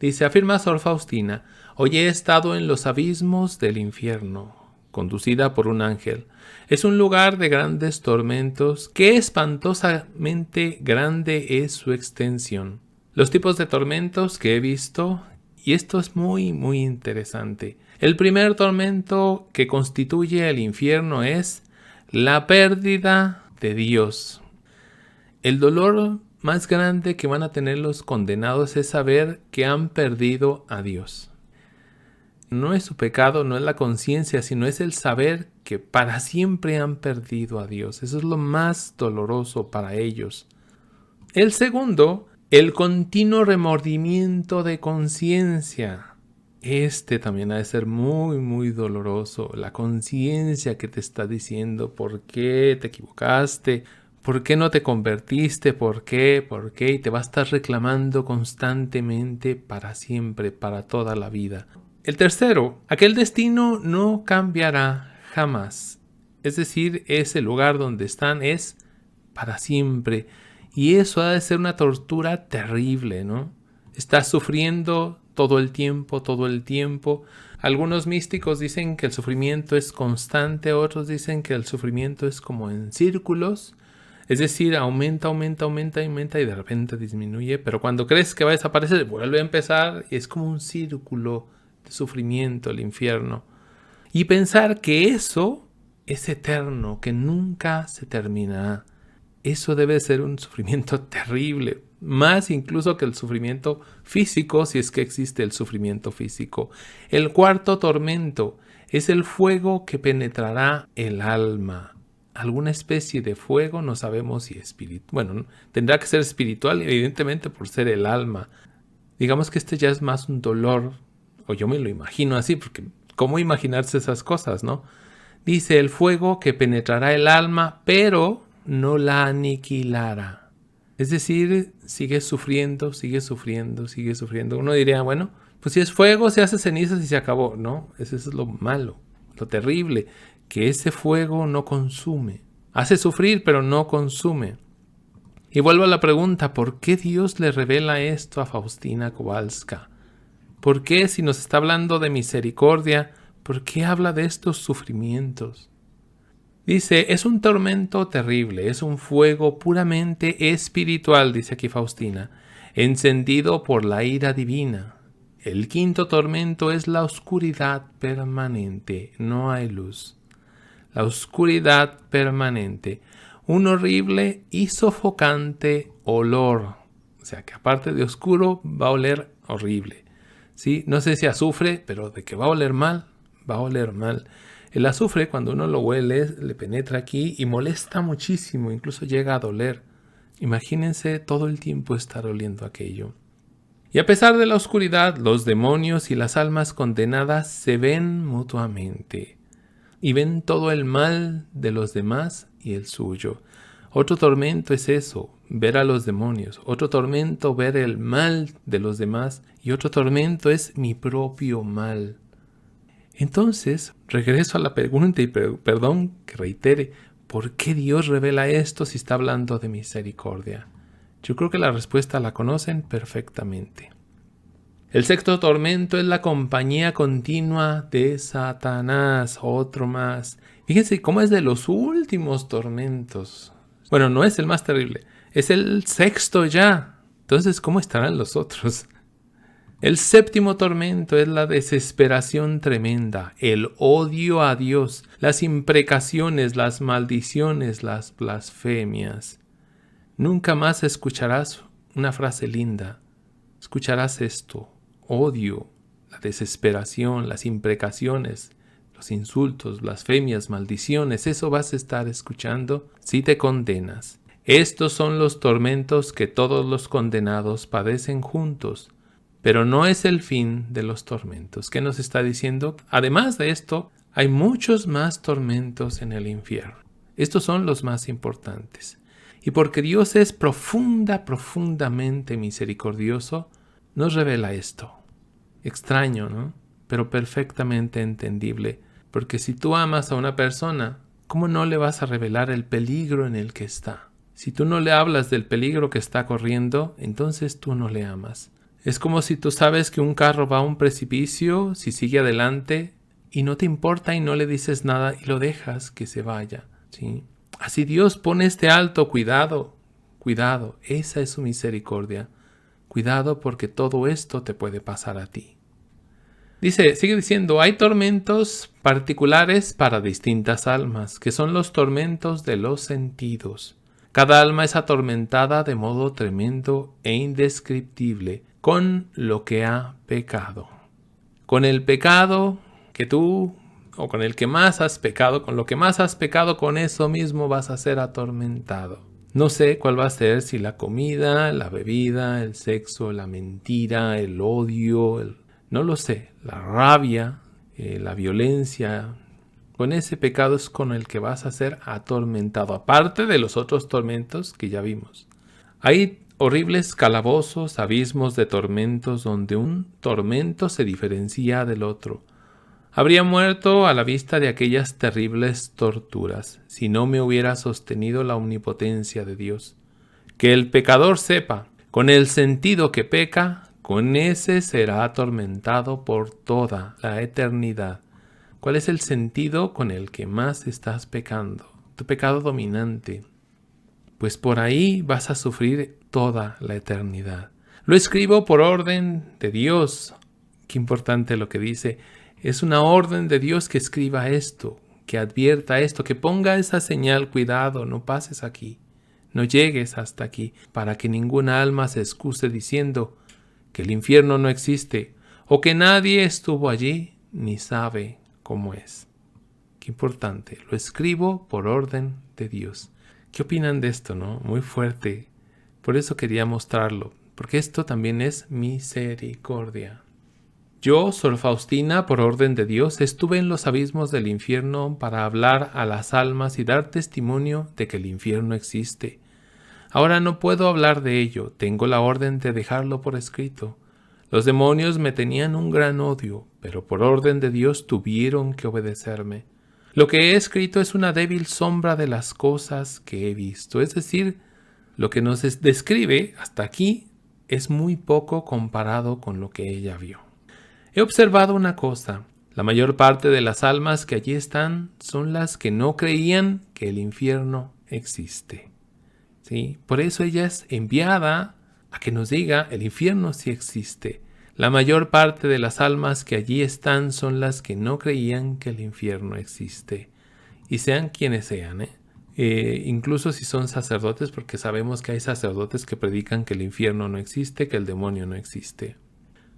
Dice, afirma Sor Faustina, hoy he estado en los abismos del infierno, conducida por un ángel. Es un lugar de grandes tormentos, qué espantosamente grande es su extensión. Los tipos de tormentos que he visto, y esto es muy interesante. El primer tormento que constituye el infierno es la pérdida de Dios. El dolor más grande que van a tener los condenados es saber que han perdido a Dios. No es su pecado, no es la conciencia, sino es el saber que para siempre han perdido a Dios. Eso es lo más doloroso para ellos. El segundo, el continuo remordimiento de conciencia. Este también ha de ser muy doloroso. La conciencia que te está diciendo por qué te equivocaste, por qué no te convertiste, por qué, y te va a estar reclamando constantemente para siempre, para toda la vida. El tercero, aquel destino no cambiará jamás. Es decir, ese lugar donde están es para siempre. Y eso ha de ser una tortura terrible, ¿no? Estás sufriendo todo el tiempo. Algunos místicos dicen que el sufrimiento es constante, otros dicen que el sufrimiento es como en círculos. Es decir, aumenta y de repente disminuye. Pero cuando crees que va a desaparecer, vuelve a empezar y es como un círculo de sufrimiento, el infierno. Y pensar que eso es eterno, que nunca se terminará. Eso debe ser un sufrimiento terrible, más incluso que el sufrimiento físico, si es que existe el sufrimiento físico. El cuarto tormento es el fuego que penetrará el alma. Alguna especie de fuego, no sabemos si espiritual. Bueno, tendrá que ser espiritual, evidentemente por ser el alma. Digamos que este ya es más un dolor, o yo me lo imagino así, porque ¿cómo imaginarse esas cosas, no? Dice, el fuego que penetrará el alma, pero no la aniquilará. Es decir, sigue sufriendo. Uno diría, bueno, pues si es fuego, se hace cenizas y se acabó. No, eso es lo malo, lo terrible, que ese fuego no consume. Hace sufrir, pero no consume. Y vuelvo a la pregunta, ¿por qué Dios le revela esto a Faustina Kowalska? ¿Por qué, si nos está hablando de misericordia, por qué habla de estos sufrimientos? Dice, es un tormento terrible, es un fuego puramente espiritual, dice aquí Faustina, encendido por la ira divina. El quinto tormento es la oscuridad permanente, no hay luz. La oscuridad permanente, un horrible y sofocante olor. O sea que aparte de oscuro va a oler horrible. ¿Sí? No sé si azufre, pero de que va a oler mal, va a oler mal. El azufre, cuando uno lo huele, le penetra aquí y molesta muchísimo, incluso llega a doler. Imagínense todo el tiempo estar oliendo aquello. Y a pesar de la oscuridad, los demonios y las almas condenadas se ven mutuamente y ven todo el mal de los demás y el suyo. Otro tormento es eso, ver a los demonios. Otro tormento, ver el mal de los demás. Y otro tormento es mi propio mal. Entonces, regreso a la pregunta y perdón que reitere, ¿por qué Dios revela esto si está hablando de misericordia? Yo creo que la respuesta la conocen perfectamente. El sexto tormento es la compañía continua de Satanás, otro más. Fíjense cómo es de los últimos tormentos. Bueno, no es el más terrible, es el sexto ya. Entonces, ¿cómo estarán los otros? El séptimo tormento es la desesperación tremenda, el odio a Dios, las imprecaciones, las maldiciones, las blasfemias. Nunca más escucharás una frase linda. Escucharás esto, odio, la desesperación, las imprecaciones, los insultos, blasfemias, maldiciones. Eso vas a estar escuchando si te condenas. Estos son los tormentos que todos los condenados padecen juntos. Pero no es el fin de los tormentos. ¿Qué nos está diciendo? Además de esto, hay muchos más tormentos en el infierno. Estos son los más importantes. Y porque Dios es profundamente misericordioso, nos revela esto. Extraño, ¿no? Pero perfectamente entendible. Porque si tú amas a una persona, ¿cómo no le vas a revelar el peligro en el que está? Si tú no le hablas del peligro que está corriendo, entonces tú no le amas. Es como si tú sabes que un carro va a un precipicio, si sigue adelante, y no te importa y no le dices nada y lo dejas que se vaya, ¿sí? Así Dios pone este alto, cuidado, cuidado, esa es su misericordia. Cuidado porque todo esto te puede pasar a ti. Sigue diciendo, hay tormentos particulares para distintas almas, que son los tormentos de los sentidos. Cada alma es atormentada de modo tremendo e indescriptible con lo que ha pecado. Con el pecado que tú, o con el que más has pecado, con lo que más has pecado, con eso mismo vas a ser atormentado. No sé cuál va a ser, si la comida, la bebida, el sexo, la mentira, el odio, no lo sé, la rabia, la violencia. Con ese pecado es con el que vas a ser atormentado, aparte de los otros tormentos que ya vimos. Hay horribles calabozos, abismos de tormentos donde un tormento se diferencia del otro. Habría muerto a la vista de aquellas terribles torturas si no me hubiera sostenido la omnipotencia de Dios. Que el pecador sepa, con el sentido que peca, con ese será atormentado por toda la eternidad. ¿Cuál es el sentido con el que más estás pecando? Tu pecado dominante. Pues por ahí vas a sufrir toda la eternidad. Lo escribo por orden de Dios. Qué importante lo que dice. Es una orden de Dios que escriba esto, que advierta esto, que ponga esa señal, cuidado, no pases aquí, no llegues hasta aquí, para que ninguna alma se excuse diciendo que el infierno no existe, o que nadie estuvo allí ni sabe cómo es. Qué importante, lo escribo por orden de Dios. ¿Qué opinan de esto, no? Muy fuerte. Por eso quería mostrarlo, porque esto también es misericordia. Yo, Sor Faustina, por orden de Dios, estuve en los abismos del infierno para hablar a las almas y dar testimonio de que el infierno existe. Ahora no puedo hablar de ello, tengo la orden de dejarlo por escrito. Los demonios me tenían un gran odio, pero por orden de Dios tuvieron que obedecerme. Lo que he escrito es una débil sombra de las cosas que he visto, es decir, lo que nos describe hasta aquí es muy poco comparado con lo que ella vio. He observado una cosa, la mayor parte de las almas que allí están son las que no creían que el infierno existe. ¿Sí? Por eso ella es enviada a que nos diga, el infierno sí existe. La mayor parte de las almas que allí están son las que no creían que el infierno existe. Y sean quienes sean, incluso si son sacerdotes, porque sabemos que hay sacerdotes que predican que el infierno no existe, que el demonio no existe.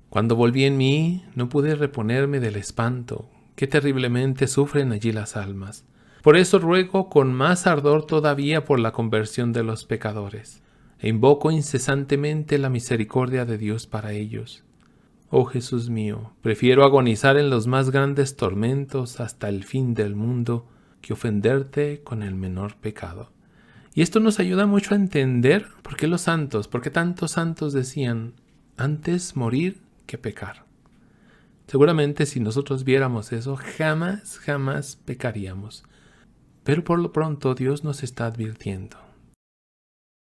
Cuando volví en mí, no pude reponerme del espanto. Qué terriblemente sufren allí las almas. Por eso ruego con más ardor todavía por la conversión de los pecadores, e invoco incesantemente la misericordia de Dios para ellos. Oh Jesús mío, prefiero agonizar en los más grandes tormentos hasta el fin del mundo que ofenderte con el menor pecado. Y esto nos ayuda mucho a entender por qué tantos santos decían, antes morir que pecar. Seguramente si nosotros viéramos eso, jamás pecaríamos. Pero por lo pronto Dios nos está advirtiendo.